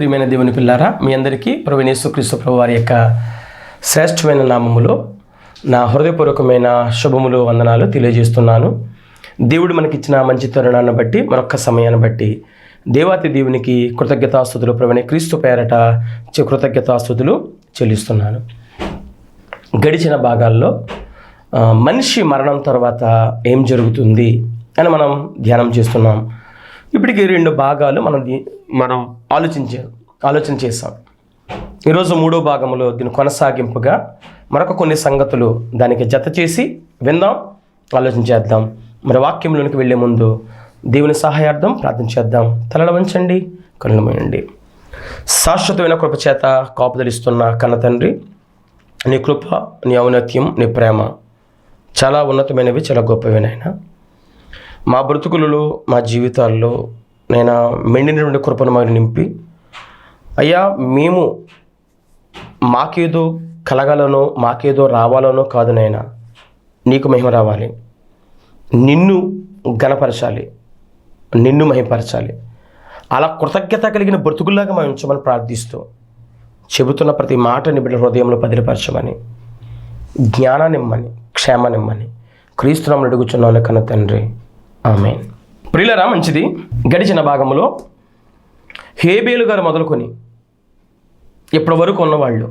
ప్రియమైన దేవుని పిల్లారా, మీ అందరికీ ప్రభువైన యేసుక్రీస్తు ప్రభు వారి యొక్క శ్రేష్టమైన నామములో నా హృదయపూర్వకమైన శుభములు, వందనాలు తెలియజేస్తున్నాను. దేవుడు మనకిచ్చిన మంచి తరుణాన్ని బట్టి, మరొక్క సమయాన్ని బట్టి దేవాతి దేవునికి కృతజ్ఞతాస్తుతులు, ప్రభువైన క్రీస్తు పేరట కృతజ్ఞతాస్తుతులు చెల్లిస్తున్నాను. గడిచిన భాగాల్లో మనిషి మరణం తర్వాత ఏం జరుగుతుంది అని మనం ధ్యానం చేస్తున్నాం. ఇప్పటికి 2 భాగాలు మనం ఆలోచన చేసాం. ఈరోజు 3వ భాగంలో దీని కొనసాగింపుగా మరొక కొన్ని సంగతులు దానికి జత చేసి విందాం, ఆలోచన చేద్దాం. మరి వాక్యంలోనికి వెళ్ళే ముందు దేవుని సహాయార్థం ప్రార్థన చేద్దాం. తలలు వంచండి, కళ్ళు మూయండి. శాశ్వతమైన కృప చేత కాపుదలిస్తున్న కన్న తండ్రి, నీ కృప, నీ ఔన్నత్యం, నీ ప్రేమ చాలా ఉన్నతమైనవి, చాలా గొప్పవి నాయనా. మా బ్రతుకులలో, మా జీవితాల్లో నేను మెండినటువంటి కృపను మాకు నింపి, అయ్యా మేము మాకేదో కలగాలనో మాకేదో రావాలనో కాదు నాయనా, నీకు మహిమ రావాలి, నిన్ను ఘనపరచాలి, నిన్ను మహిమపరచాలి. అలా కృతజ్ఞత కలిగిన బ్రతుకుల్లాగా మేము ఉంచమని ప్రార్థిస్తూ, చెబుతున్న ప్రతి మాట నీ బిడ్డల హృదయంలో పదిలపరచమని, జ్ఞానాన్నిమ్మని, క్షేమాన్నిమ్మని క్రీస్తునామములో అడుగుచున్నాను కన్న తండ్రి, ఆమేన్. ప్రియులారా, మంచిది. గడిచిన భాగంలో హేబేలు గారు మొదలుకొని ఇప్పటి వరకు ఉన్నవాళ్ళు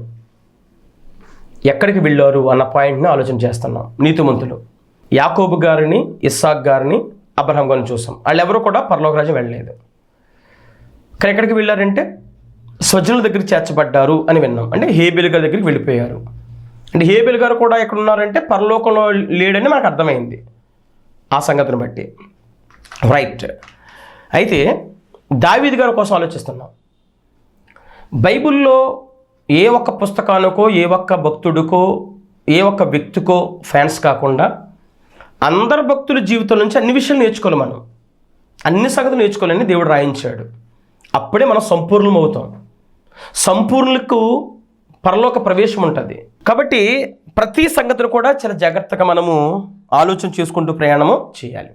ఎక్కడికి వెళ్ళారు అన్న పాయింట్ని ఆలోచన చేస్తున్నాం. నీతిమంతులు యాకోబు గారిని, ఇస్సాక్ గారిని, అబ్రహాం గారిని చూసాం. వాళ్ళు ఎవరు కూడా పరలోక రాజ్యం వెళ్ళలేదు. కానీ ఎక్కడికి వెళ్ళారంటే స్వజనుల దగ్గరికి చేర్చబడ్డారు అని విన్నాం. అంటే హేబేలు గారి దగ్గరికి వెళ్ళిపోయారు. అంటే హేబేలు గారు కూడా ఎక్కడున్నారంటే పరలోకంలో లేడని మనకు అర్థమైంది ఆ సంగతిని బట్టి. రైట్. అయితే దావీదు గారి కోసం ఆలోచిస్తున్నాం. బైబిల్లో ఏ ఒక్క పుస్తకానికో, ఏ ఒక్క భక్తుడికో, ఏ ఒక్క వ్యక్తికో ఫ్యాన్స్ కాకుండా అందరు భక్తుల జీవితం నుంచి అన్ని విషయాలు నేర్చుకోవాలి. మనం అన్ని సంగతులు నేర్చుకోవాలని దేవుడు రాయించాడు. అప్పుడే మనం సంపూర్ణం అవుతాం. సంపూర్ణులకు పరలోక ప్రవేశం ఉంటుంది. కాబట్టి ప్రతి సంగతిని కూడా చాలా జాగ్రత్తగా మనము ఆలోచన చేసుకుంటూ ప్రయాణము చేయాలి.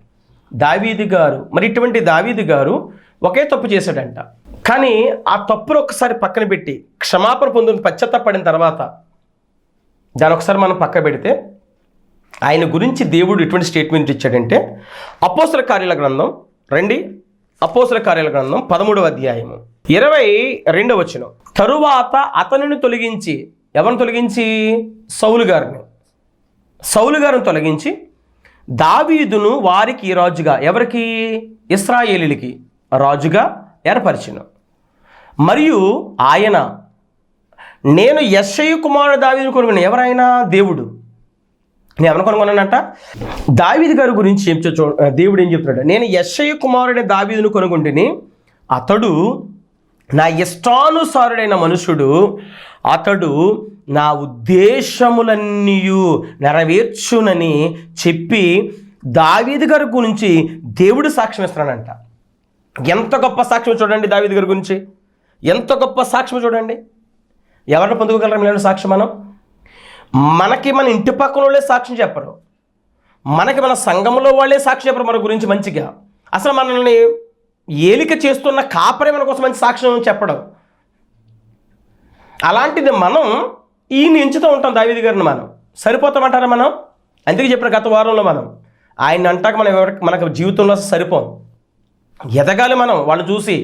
దావీదు గారు, మరి ఇటువంటి దావీదు గారు ఒకే తప్పు చేశాడంట. కానీ ఆ తప్పును ఒకసారి పక్కన పెట్టి క్షమాపణ పొందుకుని పశ్చాత్తాపడిన తర్వాత దాని ఒకసారి మనం పక్క పెడితే ఆయన గురించి దేవుడు ఎటువంటి స్టేట్మెంట్ ఇచ్చాడంటే, అపోస్తల కార్యాల గ్రంథం 13వ అధ్యాయము 22వ వచనం. తరువాత అతనిని తొలగించి, ఎవరిని తొలగించి? సౌలు గారిని తొలగించి దావీదును వారికి రాజుగా, ఎవరికి? ఇశ్రాయేలీయులకి రాజుగా ఏర్పరిచెను. మరియు ఆయన, నేను యెష్షయి కుమారుడు దావీదును కొనుగొని. ఎవరైనా? దేవుడు. నేను ఎవరిని కొనుగొన్నానంట? దావీదు గారి గురించి దేవుడు ఏం చెప్తున్నాడు? నేను యెష్షయి కుమారుడైన దావీదును కొనుగొంటిని, అతడు నా ఇష్టానుసారుడైన మనుషుడు, అతడు నా ఉద్దేశములన్నీ నెరవేర్చునని చెప్పి దావీదు గారి గురించి దేవుడు సాక్ష్యం ఇస్తున్నాడంట. ఎంత గొప్ప సాక్ష్యం చూడండి దావీదు గారి గురించి, ఎంత గొప్ప సాక్ష్యం చూడండి. ఎవరిని పొందుకోగలరు ఇలాంటి సాక్ష్యం? మనకి మన ఇంటి పక్కన వాళ్ళే సాక్ష్యం చెప్పరు, మనకి మన సంఘంలో వాళ్ళే సాక్ష్యం చెప్పరు మన గురించి మంచిగా. అసలు మనల్ని ఏలిక చేస్తున్న కాపరే మన కోసం మంచి సాక్ష్యం చెప్పడం. అలాంటిది మనం ఈయన ఎంచుతూ ఉంటాం. దావీదు గారిని మనం సరిపోతామంటారా? మనం అందుకే చెప్పిన గత వారంలో మనం ఆయన అంటాక మనకు జీవితంలో సరిపోం. ఎదగాలి మనం, వాళ్ళు చూసి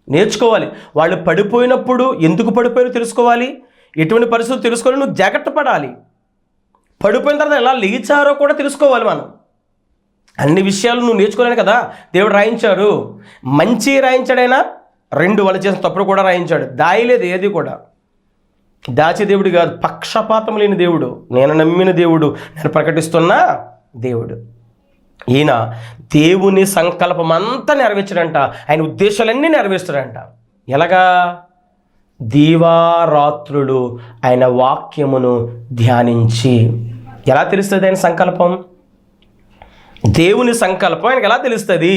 నేర్చుకోవాలి. వాళ్ళు పడిపోయినప్పుడు ఎందుకు పడిపోయారో తెలుసుకోవాలి, ఎటువంటి పరిస్థితులు తెలుసుకోవాలి. నువ్వు జాగ్రత్త పడాలి. పడిపోయిన తర్వాత ఎలా లేచారో కూడా తెలుసుకోవాలి. మనం అన్ని విషయాలు నువ్వు నేర్చుకోలేను కదా దేవుడు రాయించాడు. మంచి రాయించాడైనా, 2 వాళ్ళు చేసిన తప్పుడు కూడా రాయించాడు. దాయలేదు ఏది కూడా. దాచే దేవుడు కాదు, పక్షపాతం లేని దేవుడు, నేను నమ్మిన దేవుడు, నేను ప్రకటిస్తున్న దేవుడు. ఈయన దేవుని సంకల్పం అంతా నెరవేర్చాడంట. ఆయన ఉద్దేశాలన్నీ నెరవేర్చాడంట. ఎలాగా? దీవారాత్రులు ఆయన వాక్యమును ధ్యానించి. ఎలా తెలుస్తుంది ఆయన సంకల్పం? దేవుని సంకల్పం ఆయనకు ఎలా తెలుస్తుంది?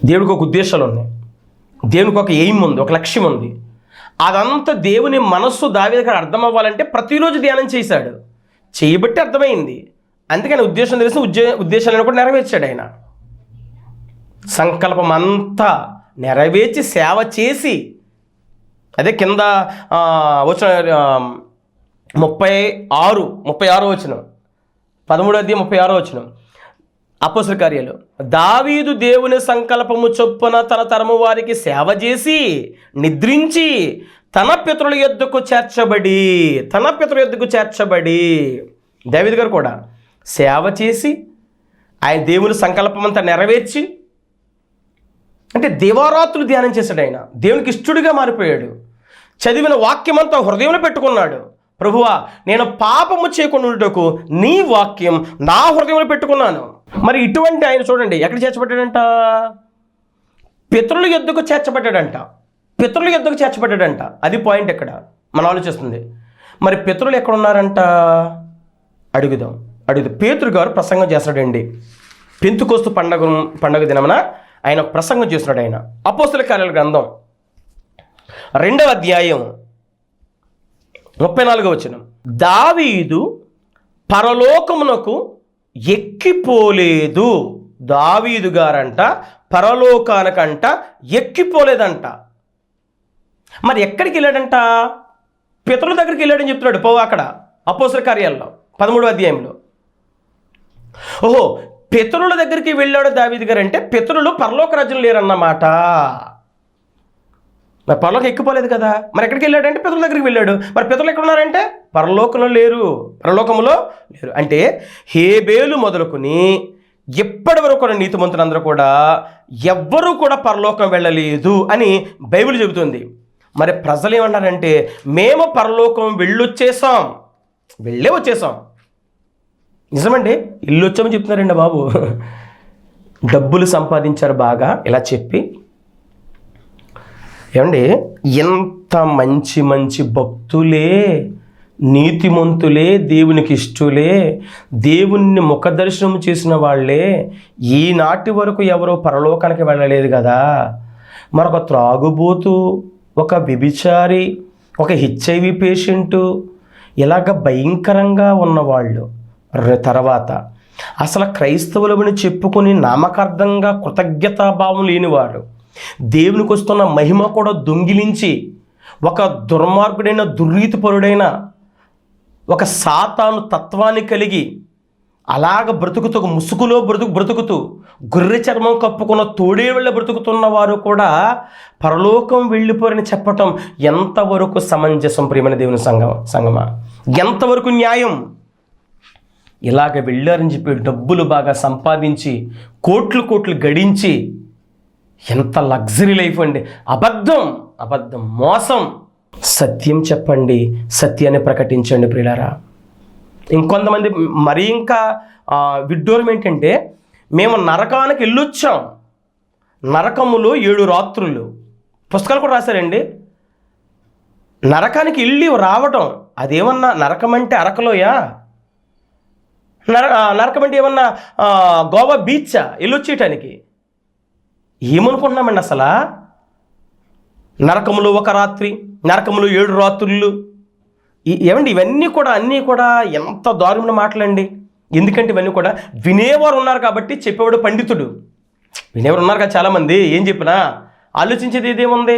దేవుడికి ఒక ఉద్దేశాలు ఉన్నాయి, దేవునికి ఒక ఎయిమ్ ఉంది, ఒక లక్ష్యం ఉంది. అదంతా దేవుని మనస్సు దావీదు గారికి అర్థం అవ్వాలంటే ప్రతిరోజు ధ్యానం చేశాడు. చేయబట్టి అర్థమైంది. అందుకని ఉద్దేశం తెలిసి ఉద్దేశాలను కూడా నెరవేర్చాడు. ఆయన సంకల్పం అంతా నెరవేర్చి సేవ చేసి అదే కింద వచ్చిన 36 వచ్చిన 13 వచ్చిన అపోస్తల కార్యాలు. దావీదు దేవుని సంకల్పము చొప్పున తన తరము వారికి సేవ చేసి నిద్రించి తన పితరుల యొద్దకు చేర్చబడి దావీదు గారు కూడా సేవ చేసి ఆయన దేవుని సంకల్పం అంతా నెరవేర్చి, అంటే దివారాత్రులు ధ్యానం చేశాడు. ఆయన దేవునికి ఇష్టడుగా మారిపోయాడు. చదివిన వాక్యమంతా హృదయంలో పెట్టుకున్నాడు. ప్రభువా, నేను పాపము చేయకుండా ఉండుటకు నీ వాక్యం నా హృదయంలో పెట్టుకున్నాను. మరి ఇటువంటి ఆయన చూడండి ఎక్కడ చేర్చబడ్డాడంట? పితరుల యొద్దకు చేర్చబడ్డాడంట. అది పాయింట్ ఎక్కడ మనం ఆలోచిస్తుంది. మరి పితరులు ఎక్కడ ఉన్నారంట? అడుగుదాం. పేతురు గారు ప్రసంగం చేస్తాడండి. పెంతుకోస్తు పండగ దినమున ఆయన ఒక ప్రసంగం చేస్తున్నాడు. ఆయన అపోస్తల కార్యాల గ్రంథం 2వ అధ్యాయం 34వ వచనం. దావీదు పరలోకమునకు ఎక్కిపోలేదు. దావీదు గారంట పరలోకానికంట ఎక్కిపోలేదంట. మరి ఎక్కడికి వెళ్ళాడంట? పితరుల దగ్గరికి వెళ్ళాడని చెప్తున్నాడు అక్కడ అపోస్తల కార్యాల్లో 13వ అధ్యాయంలో. ఓహో, పితరుల దగ్గరికి వెళ్ళాడు దావీదు గారు అంటే పితరులు పరలోక రాజ్యం లేరన్నమాట. మరి పరలోకం ఎక్కిపోలేదు కదా. మరి ఎక్కడికి వెళ్ళాడంటే పితరుల దగ్గరికి వెళ్ళాడు. మరి పితరులు ఎక్కడ ఉన్నారంటే పరలోకంలో లేరు. అంటే హేబేలు మొదలుకొని ఎప్పటి వరకు కూడా నీతిమంతులందరూ కూడా ఎవ్వరూ కూడా పరలోకం వెళ్ళలేదు అని బైబిల్ చెబుతుంది. మరి ప్రజలు ఏమన్నారంటే మేము పరలోకం వచ్చేసాం. నిజమండి, ఇల్లు వచ్చామని చెప్తున్నారండి బాబు. డబ్బులు సంపాదించారు బాగా ఇలా చెప్పి. ఏమండి, ఎంత మంచి భక్తులే, నీతిమంతులే, దేవునికి ఇష్టులే, దేవుణ్ణి ముఖదర్శనం చేసిన వాళ్ళే ఈనాటి వరకు ఎవరో పరలోకానికి వెళ్ళలేదు కదా. మరొక త్రాగుబోతు, ఒక వ్యభిచారి, ఒక HIV పేషెంటు, ఇలాగ భయంకరంగా ఉన్నవాళ్ళు తర్వాత అసలు క్రైస్తవులని చెప్పుకొని నామకార్థంగా కృతజ్ఞతాభావం లేనివాడు, దేవునికి వస్తున్న మహిమ కూడా దొంగిలించి ఒక దుర్మార్గుడైన దుర్నీతిపరుడైన ఒక సాతాను తత్వాన్ని కలిగి అలాగ బ్రతుకుతూ ముసుగులో బ్రతుకుతూ గొర్రె చర్మం కప్పుకున్న తోడేళ్ళ బ్రతుకుతున్న వారు కూడా పరలోకం వెళ్ళిపోరని చెప్పటం ఎంతవరకు సమంజసం? ప్రియమైన దేవుని సంగమా, ఎంతవరకు న్యాయం? ఇలాగ వెళ్ళారని చెప్పి డబ్బులు బాగా సంపాదించి కోట్లు గడించి ఎంత లగ్జరీ లైఫ్ అండి. అబద్ధం, మోసం. సత్యం చెప్పండి, సత్యాన్ని ప్రకటించండి ప్రియులారా. ఇంకొంతమంది మరీ ఇంకా విడ్డూరం ఏంటంటే మేము నరకానికి వెళ్ళొచ్చాం, నరకములో 7 రాత్రులు. పుస్తకాలు కూడా రాశారండి. నరకానికి వెళ్ళి రావటం అదేమన్నా నరకం అంటే అరకలోయా? నరకం అంటే ఏమన్నా గోవా బీచా వెళ్ళొచ్చేయటానికి? ఏమనుకుంటున్నామండి అసలు? నరకములో 1 రాత్రి, నరకములో 7 రాత్రులు. ఏమండి ఇవన్నీ కూడా అన్నీ కూడా ఎంత దారుణమైన మాటలండి. ఎందుకంటే ఇవన్నీ కూడా వినేవారు ఉన్నారు కాబట్టి చెప్పేవాడు పండితుడు. వినేవారు ఉన్నారు కదా చాలామంది. ఏం చెప్పినా ఆలోచించేది ఇదేముంది?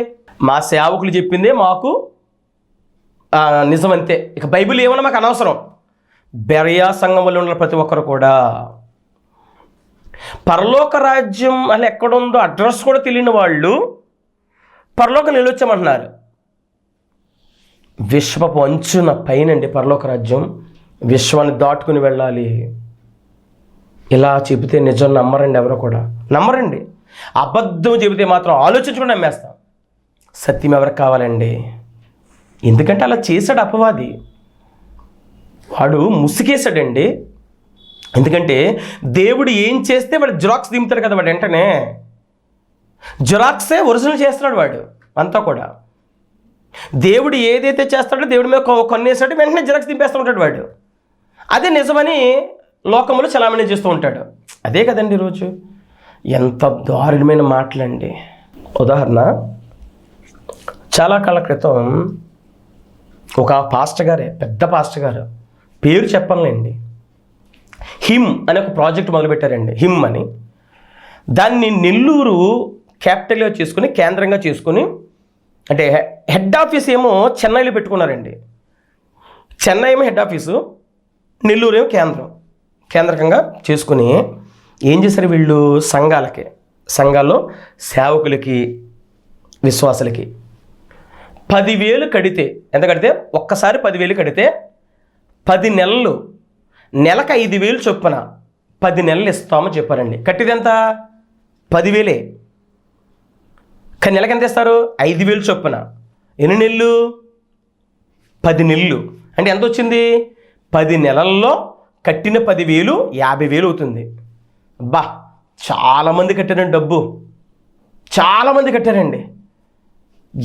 మా సేవకులు చెప్పిందే మాకు నిజమంతే. ఇక బైబిల్ ఏమన్నా మాకు అనవసరం. బెరయా సంఘంలో ఉన్న ప్రతి ఒక్కరు కూడా పరలోక రాజ్యం అలా ఎక్కడుందో అడ్రస్ కూడా తెలియని వాళ్ళు పరలోకం నిలొచ్చామంటున్నారు. విశ్వపు అంచున పైనండి పరలోక రాజ్యం. విశ్వాన్ని దాటుకుని వెళ్ళాలి. ఇలా చెబితే నిజం నమ్మరండి, ఎవరో కూడా నమ్మరండి. అబద్ధం చెబితే మాత్రం ఆలోచించుకుని నమ్మేస్తాం. సత్యం ఎవరికి కావాలండి? ఎందుకంటే అలా చేశాడు అపవాది. వాడు ముసుగేశాడండి. ఎందుకంటే దేవుడు ఏం చేస్తే వాడు జిరాక్స్ దింపుతాడు కదా, వాడు వెంటనే జిరాక్సే ఒరిజినల్ చేస్తున్నాడు వాడు అంతా కూడా. దేవుడు ఏదైతే చేస్తాడో దేవుడి మీద కొన్నేసాడు, వెంటనే జిరాక్స్ దింపేస్తూ ఉంటాడు వాడు. అదే నిజమని లోకంలో చలామణి చేస్తూ ఉంటాడు. అదే కదండి ఈరోజు. ఎంత దారుణమైన మాటలండి. ఉదాహరణ, చాలా కాల క్రితం ఒక పాస్టర్ గారే, పెద్ద పాస్టర్ గారు, పేరు చెప్పనులేండి, హిమ్ అనే ఒక ప్రాజెక్ట్ మొదలుపెట్టారండి. హిమ్ అని. దాన్ని నెల్లూరు క్యాపిటల్గా చేసుకుని, కేంద్రంగా చేసుకుని అంటే హెడ్ ఆఫీస్ ఏమో చెన్నైలో పెట్టుకున్నారండి. చెన్నై ఏమో హెడ్ ఆఫీసు, నెల్లూరు ఏమో కేంద్రకంగా చేసుకుని ఏం చేశారు వీళ్ళు, సంఘాల్లో సేవకులకి, విశ్వాసులకి 10,000 కడితే, ఎంత కడితే ఒక్కసారి 10,000 కడితే 10 నెలలు, నెలకు 5,000 చొప్పున 10 నెలలు ఇస్తామని చెప్పారండి. కట్టిది ఎంత, 10,000. కానీ నెలకు ఎంత ఇస్తారు, 5,000 చొప్పున. ఎన్ని నెలలు, 10 నెలలు. అంటే ఎంత వచ్చింది, 10 నెలల్లో కట్టిన 10,000 50,000 అవుతుంది. బా, చాలామంది కట్టారండి డబ్బు, చాలామంది కట్టారండి.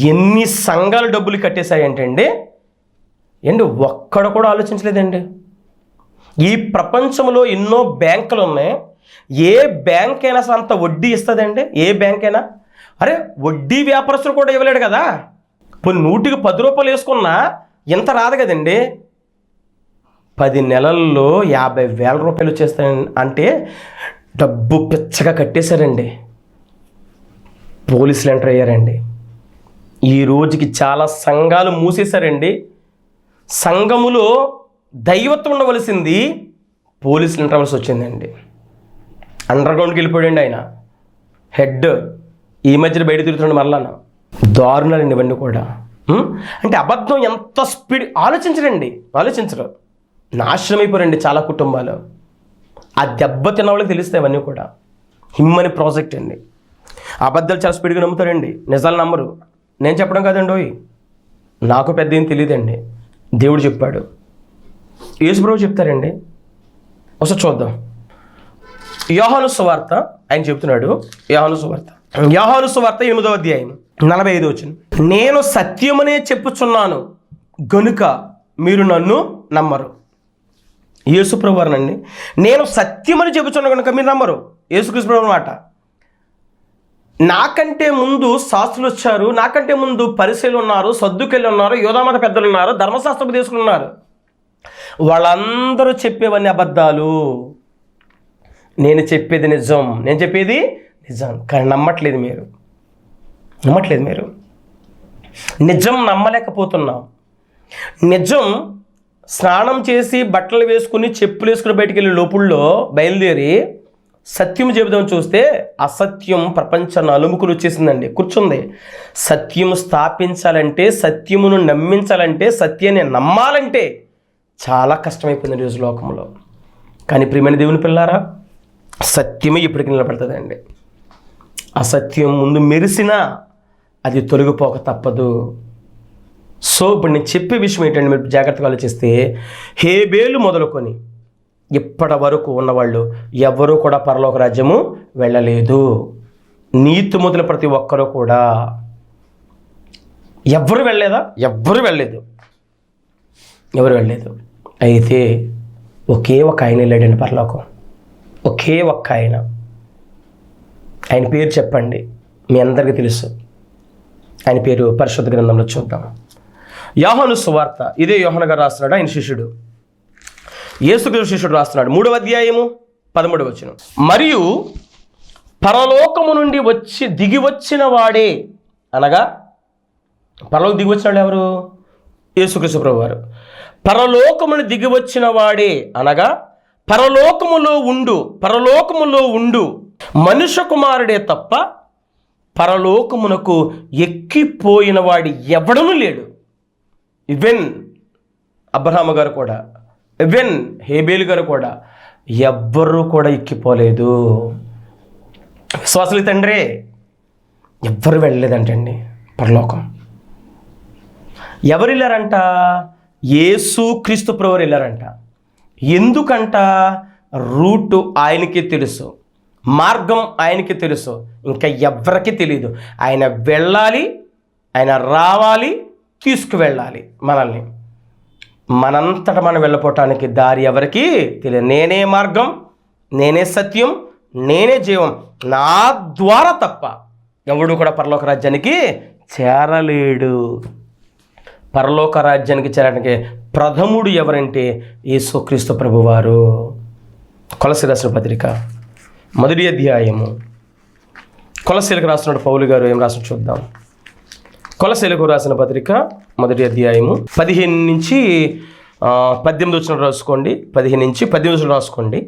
ఎన్ని సంఘాలు డబ్బులు కట్టేశాయంటే అండి ఒక్కడ కూడా ఆలోచించలేదండి. ఈ ప్రపంచంలో ఎన్నో బ్యాంకులు ఉన్నాయి, ఏ బ్యాంక్ అయినా అసలు అంత వడ్డీ ఇస్తుందండి? ఏ బ్యాంక్ అయినా? అరే వడ్డీ వ్యాపారస్తులు కూడా ఇవ్వలేడు కదా. ఇప్పుడు 100కి 10 రూపాయలు వేసుకున్నా ఎంత రాదు కదండి. 10 నెలల్లో 50,000 రూపాయలు వచ్చేస్తాయి అంటే డబ్బు పిచ్చగా కట్టేశారండి. పోలీసులు ఎంటర్ అయ్యారండి. ఈ రోజుకి చాలా సంఘాలు మూసేశారండి. సంఘములో దైవత్వం ఉండవలసింది పోలీసులు ఎంటర్ అవ్వాల్సి వచ్చిందండి. అండర్గ్రౌండ్కి వెళ్ళిపోయాడండి ఆయన హెడ్. ఈ మధ్యన బయట తిరుగుతున్నాడు మరలా. దారుణాలండి ఇవన్నీ కూడా. అంటే అబద్ధం ఎంత స్పీడ్ ఆలోచించరు. నాశనం అయిపోయారండి చాలా కుటుంబాలు. ఆ దెబ్బ తిన్న వాళ్ళకి తెలుస్తాయి ఇవన్నీ కూడా. హిమ్మని ప్రాజెక్ట్ అండి. అబద్ధాలు చాలా స్పీడ్గా నమ్ముతారండి, నిజాలు నమ్మరు. నేను చెప్పడం కాదండి, నాకు పెద్ద ఏం తెలియదండి, దేవుడు చెప్పాడు, యేసుప్రభు చెప్తారండి. ఒకసారి చూద్దాం. యోహాను సువార్త ఆయన చెప్తున్నాడు. యోహాను సువార్త 8వ అధ్యాయం 45వ వచనం. నేను సత్యమనే చెప్పుచున్నాను గనుక మీరు నన్ను నమ్మరు. యేసుప్రభు వారినండి, నేను సత్యమని చెప్పుచున్నాను కనుక మీరు నమ్మరు. యేసుక్రీస్తు ప్రభు మాట. నాకంటే ముందు శాస్త్రులు వచ్చారు, నాకంటే ముందు పరిసయ్యులు ఉన్నారు, సద్దుకెళ్ళు ఉన్నారు, యోధామత పెద్దలు ఉన్నారు, ధర్మశాస్త్రోపదేశకులు ఉన్నారు. వాళ్ళందరూ చెప్పేవన్నీ అబద్ధాలు, నేను చెప్పేది నిజం. కానీ నమ్మట్లేదు మీరు. నిజం నమ్మలేకపోతున్నాం. నిజం స్నానం చేసి బట్టలు వేసుకుని చెప్పులు వేసుకుని బయటికి వెళ్ళే లోపుల్లో బయలుదేరి సత్యం చెబుదామని చూస్తే అసత్యం ప్రపంచాన్ని అలుముకుని వచ్చేసిందండి, కూర్చుంది. సత్యము స్థాపించాలంటే, సత్యమును నమ్మించాలంటే, సత్యాన్ని నమ్మాలంటే చాలా కష్టమైపోయింది ఈరోజు లోకంలో. కానీ ప్రియమైన దేవుని పిల్లారా, సత్యమే ఇప్పటికీ నిలబడుతుందండి. అసత్యం ముందు మెరిసినా అది తొలగిపోక తప్పదు. సో ఇప్పుడు నేను చెప్పే విషయం ఏంటంటే, మీరు జాగ్రత్తగా ఆలోచిస్తే, హేబేలు మొదలుకొని ఇప్పటి వరకు ఉన్నవాళ్ళు ఎవ్వరూ కూడా పరలోక రాజ్యము వెళ్ళలేదు. నీతి మొదలు ప్రతి ఒక్కరూ కూడా ఎవరు వెళ్ళలేదు. అయితే ఒకే ఒక ఆయన వెళ్ళాడండి పరలోకం. ఒకే ఒక్క ఆయన పేరు చెప్పండి, మీ అందరికీ తెలుసు. ఆయన పేరు పరిశుద్ధ గ్రంథంలో చూద్దాం. యోహాను సువార్త, ఇదే యోహాను గారు రాస్తున్నాడు, ఆయన శిష్యుడు, యేసుక్రీస్తు శిష్యుడు రాస్తున్నాడు. 3వ అధ్యాయము 13వ వచనం. మరియు పరలోకము నుండి దిగి వచ్చిన వాడే, అనగా పరలోకం దిగి వచ్చిన వాడు ఎవరు? యేసుక్రీస్తు ప్రభు వారు. పరలోకము నుండి దిగి వచ్చిన వాడే, అనగా పరలోకములో ఉండు మనుష్య కుమారుడే తప్ప పరలోకమునకు ఎక్కిపోయిన వాడి ఎవడనూ లేడు. ఈవెన్ అబ్రహాము గారు కూడా, ఈవెన్ హేబేలు గారు కూడా ఎవ్వరూ కూడా ఎక్కిపోలేదు. విశ్వాసులు తండ్రి ఎవ్వరు వెళ్ళలేదంటండి పరలోకం. ఎవరు వెళ్ళారంట? యేసుక్రీస్తు ప్రభువు వెళ్ళారంట. ఎందుకంట? రూటు ఆయనకి తెలుసు, మార్గం ఆయనకి తెలుసు, ఇంకా ఎవ్వరికీ తెలియదు. ఆయన వెళ్ళాలి, ఆయన రావాలి, తీసుకువెళ్ళాలి మనల్ని. మనంతట మనం వెళ్ళిపోవటానికి దారి ఎవరికి తెలియదు. నేనే మార్గం, నేనే సత్యం, నేనే జీవం, నా ద్వారా తప్ప ఎవడు కూడా పరలోక రాజ్యానికి చేరలేడు. పరలోక రాజ్యానికి చేరడానికి ప్రథముడు ఎవరంటే యేసుక్రీస్తు ప్రభువారు. కొలస్సీయులకు రాసిన పత్రిక 1వ అధ్యాయము. కొలస్సీయులకు రాస్తున్నాడు పౌలు గారు, ఏం రాసిన చూద్దాం. కొలస్సీలకు రాసిన పత్రిక 1వ అధ్యాయము 15 నుంచి 18 వచనం రాసుకోండి. 15 నుంచి 18 వచనం రాసుకోండి.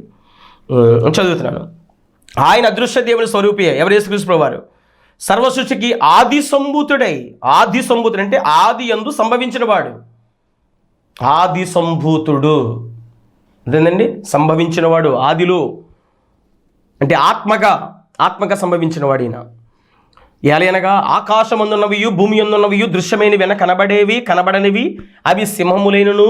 చదువుతున్నాను. ఆయన అదృశ్య దేవుని స్వరూపియే, ఎవరు? యేసుక్రీస్తు ప్రభువారు. సర్వసృష్టికి ఆది సంభూతుడై, ఆది సంభూతుడు అంటే ఆది యందు సంభవించిన వాడు. ఆది సంభూతుడు అదేనండి, సంభవించిన వాడు. ఆదిలో అంటే ఆత్మగా సంభవించిన వాడు ఈయన. ఏలయనగా ఆకాశమందున్నవియు భూమి అందున్నవియు దృశ్యమైనవి కనబడేవి కనబడనివి, అవి సింహములైనను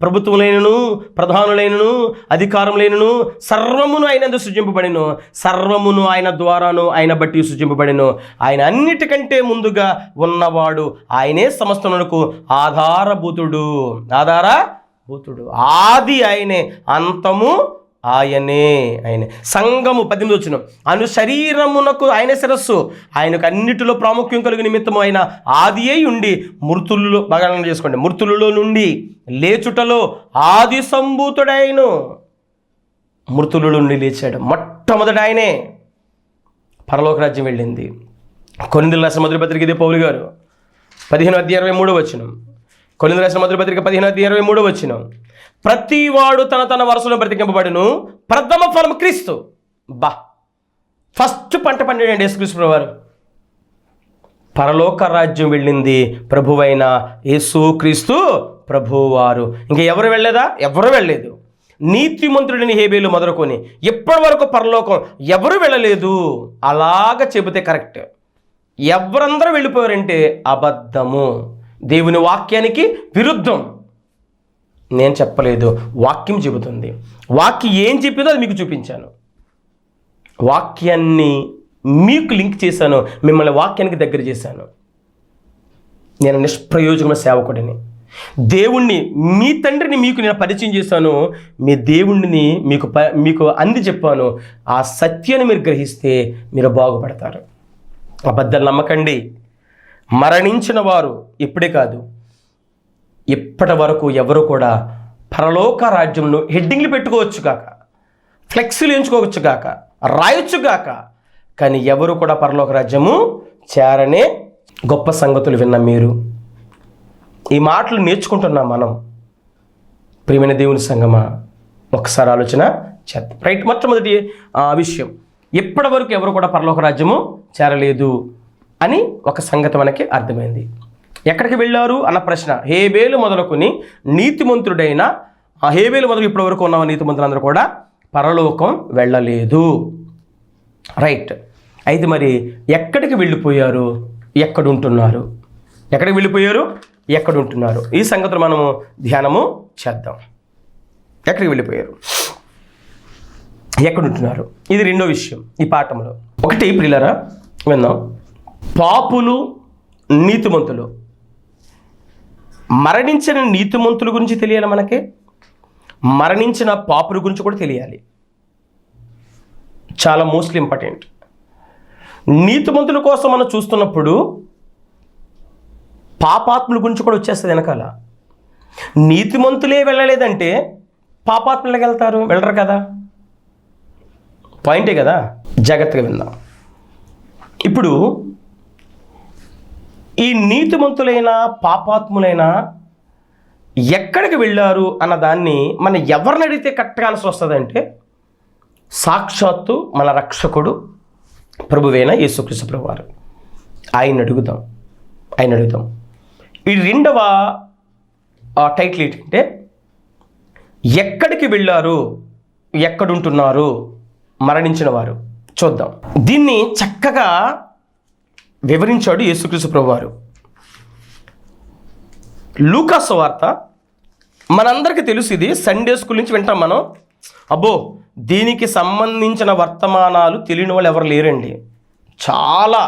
ప్రభుత్వములైనను ప్రధానులైనను అధికారములైనను సర్వమును ఆయన సృజింపబడిను. సర్వమును ఆయన ద్వారాను ఆయన బట్టి సృజింపబడిను. ఆయన అన్నిటికంటే ముందుగా ఉన్నవాడు, ఆయనే సమస్తమునకు ఆధారభూతుడు. ఆది ఆయనే, అంతము ఆయనే. సంఘము 18 వచనం, అను శరీరమునకు ఆయన శిరస్సు, ఆయనకు అన్నిటిలో ప్రాముఖ్యం కలిగిన నిమిత్తము ఆయన ఆది అయి ఉండి మృతుల్లో బాగా చేసుకోండి, మృతులలో నుండి లేచుటలో ఆది సంభూతుడైను. మృతులలో నుండి లేచాడు. మొట్టమొదట ఆయనే. పరలోక రాజ్యం వెళ్ళింది. కొరింథీయులకు రాసిన మొదటి పత్రిక ఇదే పౌలు గారు 15:23 వచనం. కొరింథీయులకు రాసిన మొదటి పత్రిక 15:23 వచనం. ప్రతివాడు తన వరుసలో బ్రతికింపబడును, ప్రథమ ఫలం క్రీస్తు. ఫస్ట్ పంట పండినండి యేసుక్రీస్తు ప్రభువారు. పరలోక రాజ్యం వెళ్ళింది ప్రభువైన యేసుక్రీస్తు ప్రభువారు. ఇంకా ఎవరు వెళ్ళలేదా? ఎవరు వెళ్ళలేదు. నీతిమంతుడిని హేబేలు మొదలుకొని ఎప్పటి వరకు పరలోకం ఎవరు వెళ్ళలేదు. అలాగ చెబితే కరెక్ట్. ఎవరందరూ వెళ్ళిపోయారంటే అబద్ధము, దేవుని వాక్యానికి విరుద్ధం. నేను చెప్పలేదు, వాక్యం చెబుతుంది. వాక్యం ఏం చెప్పిందో అది మీకు చూపించాను. వాక్యాన్ని మీకు లింక్ చేశాను, మిమ్మల్ని వాక్యానికి దగ్గర చేశాను. నేను నిష్ప్రయోజకమైన సేవకుడిని. దేవుణ్ణి, మీ తండ్రిని మీకు నేను పరిచయం చేశాను. మీ దేవుణ్ణిని మీకు అంది చెప్పాను. ఆ సత్యాన్ని మీరు గ్రహిస్తే మీరు బాగుపడతారు. అబద్ధాలు నమ్మకండి. మరణించిన వారు ఇప్పుడే కాదు, ఇప్పటి వరకు ఎవరు కూడా పరలోక రాజ్యంను హెడ్డింగ్లు పెట్టుకోవచ్చు కాక, ఫ్లెక్సీలు ఎంచుకోవచ్చు కాక, రాయొచ్చు కాక, కానీ ఎవరు కూడా పరలోక రాజ్యము చేరనే. గొప్ప సంగతులు విన్న మీరు ఈ మాటలు నేర్చుకుంటున్నాం మనం. ప్రియమైన దేవుని సంగమా, ఒకసారి ఆలోచన చేద్దాం. రైట్, మొట్టమొదటి విషయం, ఇప్పటి వరకు ఎవరు కూడా పరలోక రాజ్యము చేరలేదు అని ఒక సంగతి మనకి అర్థమైంది. ఎక్కడికి వెళ్ళారు అన్న ప్రశ్న, హేబేలు మొదలుకొని నీతిమంతుడైన హేబేలు మొదలు ఇప్పటి వరకు ఉన్న నీతిమంతులందరూ కూడా పరలోకం వెళ్ళలేదు. రైట్, అయితే మరి ఎక్కడికి వెళ్ళిపోయారు, ఎక్కడుంటున్నారు? ఎక్కడికి వెళ్ళిపోయారు, ఎక్కడుంటున్నారు? ఈ సంగతులు మనము ధ్యానము చేద్దాం. ఎక్కడికి వెళ్ళిపోయారు, ఎక్కడుంటున్నారు? ఇది రెండో విషయం ఈ పాఠంలో. ఒకటి ప్రియులారా విందాం. పాపులు, నీతిమంతులు. మరణించిన నీతిమంతుల గురించి తెలియాలి మనకి, మరణించిన పాపుల గురించి కూడా తెలియాలి. చాలా మోస్ట్లీ ఇంపార్టెంట్. నీతిమంతుల కోసం మనం చూస్తున్నప్పుడు పాపాత్ముల గురించి కూడా వచ్చేస్తుంది వెనకాల. నీతిమంతులే వెళ్ళలేదంటే పాపాత్ములకు వెళ్తారు? వెళ్ళరు కదా. పాయింటే కదా. జాగ్రత్తగా విందాం. ఇప్పుడు ఈ నీతిమంతులైన పాపాత్ములైన ఎక్కడికి వెళ్ళారు అన్న దాన్ని మనం ఎవరిని అడిగితే కరెక్ట్గా ఆన్సర్ వస్తుందంటే సాక్షాత్తు మన రక్షకుడు ప్రభువైన యేసుక్రీస్తు ప్రభువారు. ఆయన అడుగుదాం. ఈ రెండవ టైటిల్ ఏంటంటే ఎక్కడికి వెళ్ళారు, ఎక్కడుంటున్నారు మరణించిన వారు. చూద్దాం. దీన్ని చక్కగా వివరించాడు యేసుక్రీస్తు ప్రభువారు. లూకా సువార్త మనందరికీ తెలుసు. ఇది సండే స్కూల్ నుంచి వింటాం మనం. అబ్బో, దీనికి సంబంధించిన వర్తమానాలు తెలియని వాళ్ళు ఎవరు లేరండి. చాలా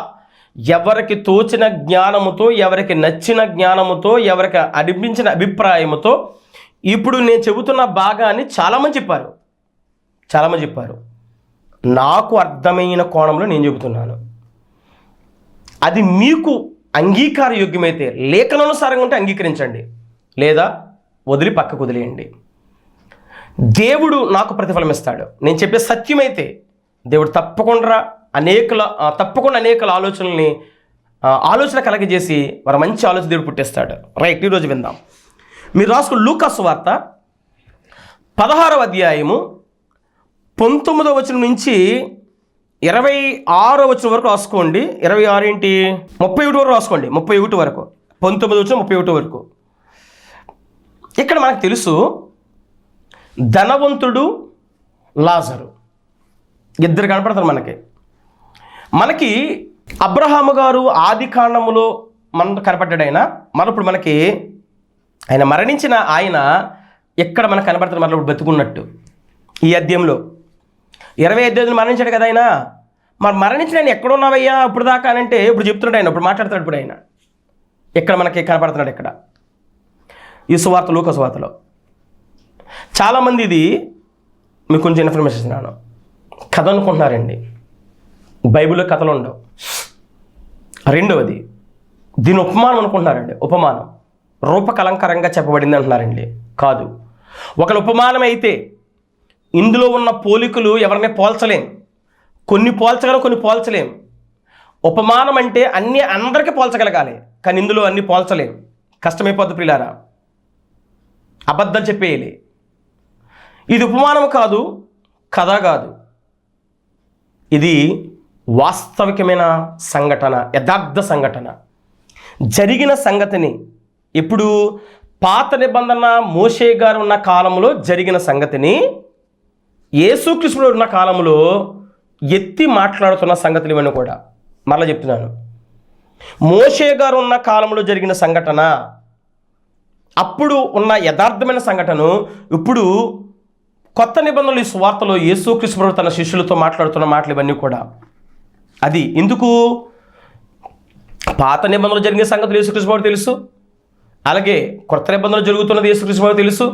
ఎవరికి తోచిన జ్ఞానముతో, ఎవరికి నచ్చిన జ్ఞానముతో, ఎవరికి అనిపించిన అభిప్రాయముతో ఇప్పుడు నేను చెబుతున్న భాగాన్ని చాలామంది చెప్పారు. నాకు అర్థమైన కోణంలో నేను చెబుతున్నాను. అది మీకు అంగీకారయోగ్యమైతే, లేఖనానుసారంగా ఉంటే అంగీకరించండి, లేదా పక్కకు వదిలేయండి. దేవుడు నాకు ప్రతిఫలం ఇస్తాడు. నేను చెప్పే సత్యమైతే దేవుడు తప్పకుండా అనేక ఆలోచనల్ని ఆలోచన కలగజేసి వారు మంచి ఆలోచన దేవుడు పుట్టిస్తాడు. రైట్, ఈరోజు విందాం. మీరు రాసుకున్న లూకా సువార్త 16వ అధ్యాయము 19వ వచనం నుంచి 26వ వచనం వరకు రాసుకోండి. 26 ఏంటి, 31 వరకు రాసుకోండి. 31 వరకు, 19 వచనం 31 వరకు. ఇక్కడ మనకు తెలుసు, ధనవంతుడు, లాజరు ఇద్దరు కనపడతారు మనకి అబ్రహాము గారు ఆది కాండములో మన కనపడ్డాడు ఆయన. మరి ఇప్పుడు మనకి ఆయన మరణించిన ఆయన ఎక్కడ మనకు కనపడతారు, మరలా ఇప్పుడు బతుకున్నట్టు. ఈ అధ్యాయంలో 25 మరణించాడు కదా ఆయన. మరి మరణించిన ఆయన ఎక్కడున్నావయ్యా ఇప్పుడు దాకా అని అంటే ఇప్పుడు చెప్తున్నాడు ఆయన, ఇప్పుడు మాట్లాడుతున్నాడు. ఇప్పుడు ఆయన ఎక్కడ మనకి కనపడుతున్నాడు, ఎక్కడ? ఈ సువార్త, లూకా సువార్తలో. చాలామంది ఇది మీకు కొంచెం ఇన్ఫర్మేషన్ ఇస్తున్నాను, కథ అనుకుంటున్నారండి. బైబిల్లో కథలు ఉండవు. రెండవది, దీని ఉపమానం అనుకుంటున్నారండి. ఉపమానం రూపకలంకరంగా చెప్పబడింది అంటున్నారండి. కాదు. ఒకళ్ళ ఉపమానం అయితే ఇందులో ఉన్న పోలికలు ఎవరిని పోల్చలేం. కొన్ని పోల్చగలం, కొన్ని పోల్చలేం. ఉపమానం అంటే అందరికీ పోల్చగలగాలి, కానీ ఇందులో అన్ని పోల్చలేం. కష్టమైపోద్ది ప్రియులారా, అబద్ధాలు చెప్పేయాలి. ఇది ఉపమానం కాదు, కథ కాదు, ఇది వాస్తవికమైన సంఘటన, యథార్థ సంఘటన, జరిగిన సంగతిని. ఇప్పుడు పాత నిబంధన మోషే గారు ఉన్న కాలంలో జరిగిన సంగతిని యేసుక్రీస్తు ఉన్న కాలంలో ఎత్తి మాట్లాడుతున్న సంగతులు ఇవన్నీ కూడా మరలా చెప్తున్నాను. మోషే గారు ఉన్న కాలంలో జరిగిన సంఘటన, అప్పుడు ఉన్న యథార్థమైన సంఘటన ఇప్పుడు కొత్త నిబంధనలు ఈ సువార్తలో యేసుక్రీస్తు తన శిష్యులతో మాట్లాడుతున్న మాటలు ఇవన్నీ కూడా. అది ఎందుకు? పాత నిబంధనలు జరిగిన సంగతులు యేసుక్రీస్తు తెలుసు, అలాగే కొత్త నిబంధనలు జరుగుతున్నది యేసుక్రీస్తు తెలుసు,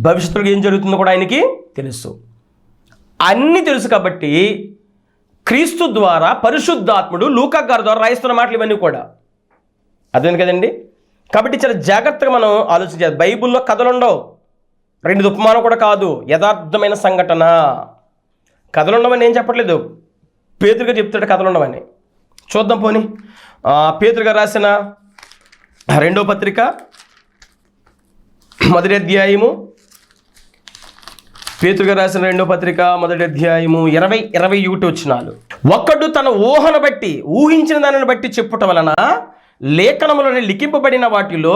భవిష్యత్తులో ఏం జరుగుతుందో కూడా ఆయనకి తెలుసు. అన్నీ తెలుసు కాబట్టి క్రీస్తు ద్వారా పరిశుద్ధాత్ముడు లూకా గారి ద్వారా రాయిస్తున్న మాటలు ఇవన్నీ కూడా. అర్థమైంది కదండి? కాబట్టి చాలా జాగ్రత్తగా మనం ఆలోచించాలి. బైబిల్లో కథలు ఉండవు, రెండు ఉపమానం కూడా కాదు, యథార్థమైన సంఘటన. కథలు ఉండవని ఏం చెప్పట్లేదు, పేతురుగా చెప్తాడు కథలు ఉండవని. చూద్దాం పోని. పేతురుగా రాసిన 2వ పత్రిక 1వ అధ్యాయము, పేతురుగా రాసిన 2వ పత్రిక 1వ అధ్యాయము 20-21 వచనాలు. ఒక్కడు తన ఊహను బట్టి, ఊహించిన దానిని బట్టి చెప్పుట వలన లేఖనములోని లిఖింపబడిన వాటిలో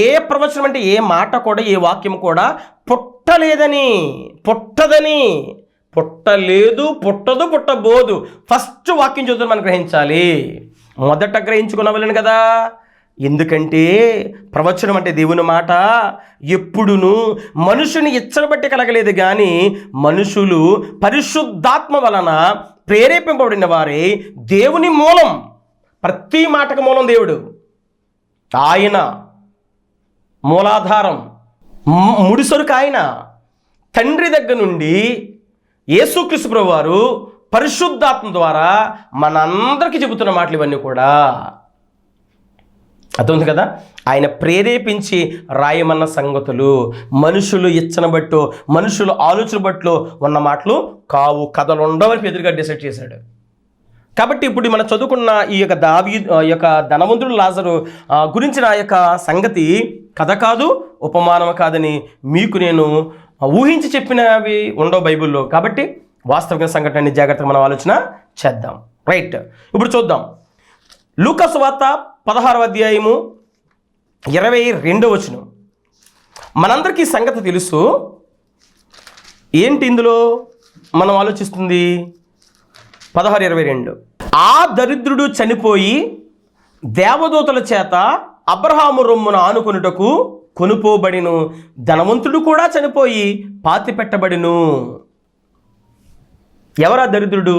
ఏ ప్రవచనం అంటే ఏ మాట కూడా, ఏ వాక్యం కూడా పుట్టలేదని, పుట్టలేదు, పుట్టదు, పుట్టబోదు. ఫస్ట్ వాక్యం చదువుతాను మనం గ్రహించాలి. మొదట గ్రహించుకున్నవలను కదా. ఎందుకంటే ప్రవచనం అంటే దేవుని మాట ఎప్పుడును మనుషుని ఇచ్చబట్టి కలగలేదు, కానీ మనుషులు పరిశుద్ధాత్మ వలన ప్రేరేపింపబడిన వారే దేవుని మూలం. ప్రతి మాటకు మూలం దేవుడు, ఆయన మూలాధారం, ముడిసరుకు ఆయన. తండ్రి దగ్గర నుండి యేసుక్రీస్తు ప్రభువారు పరిశుద్ధాత్మ ద్వారా మనందరికీ చెబుతున్న మాటలు ఇవన్నీ కూడా. అర్థమైంది కదా? ఆయన ప్రేరేపించి రాయమన్న సంగతులు మనుషులు ఇచ్చన బట్టో, మనుషుల ఆలోచన బట్టో ఉన్న మాటలు కావు, కథలు ఉండవని పేతురుగా డిసైడ్ చేశాడు. కాబట్టి ఇప్పుడు మనం చదువుకున్న ఈ యొక్క ధనవంతుడు లాజరు గురించిన ఆ యొక్క సంగతి కథ కాదు, ఉపమానం కాదని మీకు నేను ఊహించి చెప్పినవి ఉండవు బైబిల్లో. కాబట్టి వాస్తవిక సంఘటనని జాగ్రత్తగా మనం ఆలోచన చేద్దాం. రైట్, ఇప్పుడు చూద్దాం. లూకా సువార్త 16వ అధ్యాయము 22వ వచనం. మనందరికీ సంగతి తెలుసు. ఏంటి ఇందులో మనం ఆలోచిస్తుంది? 16:22. ఆ దరిద్రుడు చనిపోయి దేవదూతల చేత అబ్రహాము రొమ్మున ఆనుకొనుటకు కొనుపోబడిను, ధనవంతుడు కూడా చనిపోయి పాతి పెట్టబడిను. ఎవరా దరిద్రుడు?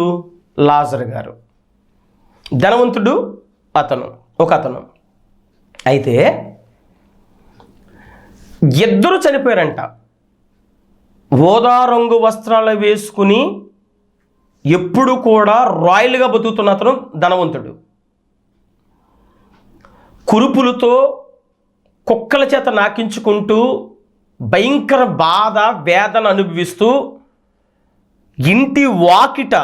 లాజరు గారు. ధనవంతుడు ఒక అతను. అయితే ఇద్దరు చనిపోయారంట. ఓదా రంగు వస్త్రాలు వేసుకుని ఎప్పుడు కూడా రాయల్గా బతుకుతున్న అతను ధనవంతుడు. కురుపులతో కుక్కల చేత నాకించుకుంటూ భయంకర బాధ వేదన అనుభవిస్తూ ఇంటి వాకిట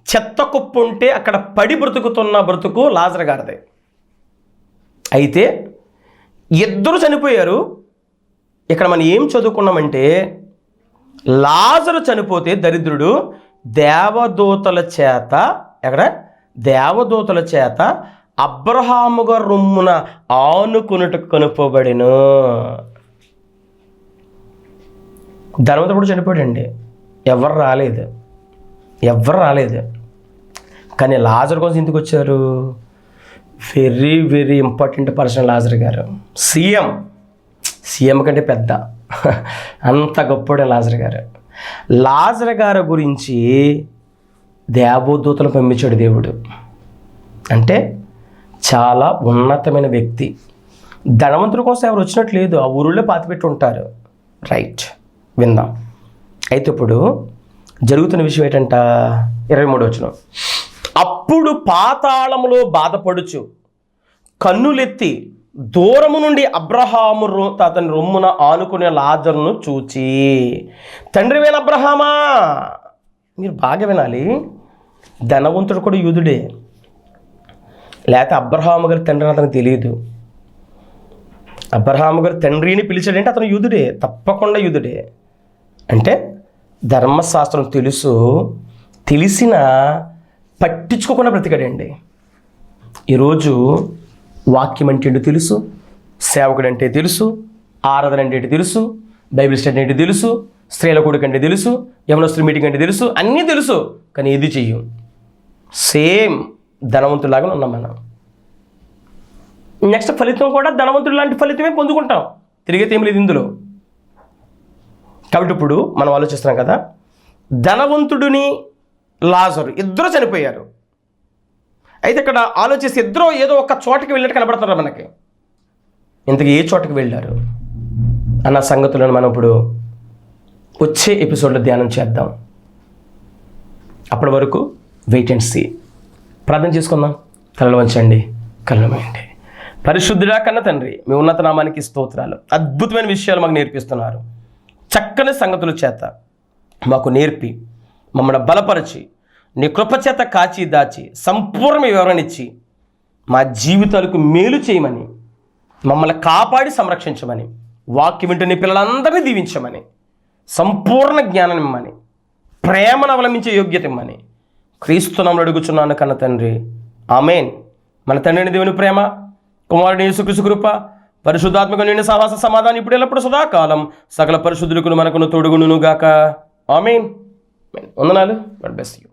చెత్త కుప్ప ఉంటే అక్కడ పడి బ్రతుకుతున్న బ్రతుకు లాజరు గారిదే. అయితే ఇద్దరు చనిపోయారు. ఇక్కడ మనం ఏం చదువుకున్నామంటే, లాజరు చనిపోతే దరిద్రుడు దేవదూతల చేత అబ్రహాము గారి రొమ్మున ఆనుకున్నట్టు కనుపబడెను. ధనవంతుడు కూడా చనిపోయాడండి, ఎవరు రాలేదు. కానీ లాజరు కోసం ఎందుకు వచ్చారు? వెరీ వెరీ ఇంపార్టెంట్ పర్సన్ లాజరు గారు. సీఎం కంటే పెద్ద, అంత గొప్పడే లాజరు గారు. లాజరు గారి గురించి దేవదూతలు పంపించాడు దేవుడు. అంటే చాలా ఉన్నతమైన వ్యక్తి. ధనవంతుల కోసం ఎవరు వచ్చినట్టు లేదు, ఆ ఊరిలో పాతిపెట్టి ఉంటారు. రైట్, విందాం. అయితే ఇప్పుడు జరుగుతున్న విషయం ఏంటంట, 23వ వచనం. అప్పుడు పాతాళములో బాధపడుచు కన్నులెత్తి దూరము నుండి అబ్రహాము అతని రొమ్మున ఆనుకునే లాజరును చూచి, తండ్రివేన అబ్రహామా. మీరు బాగా వినాలి, ధనవంతుడు కూడా యూదుడే. లేకపోతే అబ్రహాము గారి తండ్రి అని అతనికి తెలియదు. అబ్రహాము గారి తండ్రిని పిలిచాడంటే అతను యూదుడే, తప్పకుండా యూదుడే. అంటే ధర్మశాస్త్రం తెలిసిన పట్టించుకోకుండా బ్రతికాడండి. ఈరోజు వాక్యం అంటే ఏంటో తెలుసు, సేవకుడు అంటే తెలుసు, ఆరాధన అంటే తెలుసు, బైబిల్ స్టడీ అంటే తెలుసు, స్త్రీల కొడుకు అంటే తెలుసు, యవనస్తుల మీటింగ్ అంటే తెలుసు, అన్నీ తెలుసు. కానీ ఏది చెయ్యం. సేమ్ ధనవంతులాగా ఉన్నాం మనం. నెక్స్ట్ ఫలితం కూడా ధనవంతుడు లాంటి ఫలితమే పొందుకుంటాం, తిరిగితే ఏం లేదు ఇందులో. కాబట్టి ఇప్పుడు మనం ఆలోచిస్తున్నాం కదా, ధనవంతుడిని లాజరు ఇద్దరు చనిపోయారు. అయితే ఇక్కడ ఆలోచిస్తే ఇద్దరు ఏదో ఒక చోటకి వెళ్ళినట్టు కనబడుతున్నారు మనకి. ఇంతకీ ఏ చోటకి వెళ్ళారు అన్న సంగతులను మనం ఇప్పుడు వచ్చే ఎపిసోడ్లో ధ్యానం చేద్దాం. అప్పటి వరకు వెయిట్ అండ్ సీ. ప్రార్థన చేసుకుందాం. తలలు వంచండి, కళ్ళు మూయండి. పరిశుద్ధుడా కన్న తండ్రి, మీ ఉన్నత నామానికి స్తోత్రాలు. అద్భుతమైన విషయాలు మాకు నేర్పిస్తున్నారు. చక్కని సంగతుల చేత మాకు నేర్పి మమ్మల్ని బలపరిచి నీ కృప చేత కాచి దాచి సంపూర్ణ వివరణ ఇచ్చి మా జీవితాలకు మేలు చేయమని, మమ్మల్ని కాపాడి సంరక్షించమని, వాక్యం వింటూ నీ పిల్లలందరినీ దీవించమని, సంపూర్ణ జ్ఞానం ఇమ్మని, ప్రేమను అవలంబించే యోగ్యత ఇమ్మని క్రీస్తునామములో అడుగుచున్నాను కన్న తండ్రి, ఆమేన్. మన తండ్రిని దేవుని ప్రేమ, కుమారుని యేసుక్రీస్తు కృప, పరిశుద్ధాత్మక నిండిన సహవాస సమాధానం ఇప్పుడు ఎల్లప్పుడు సదాకాలం సకల పరిశుద్ధులకు మనకును తోడుగును గాక. ఆమేన్. వందనాలు. God bless you.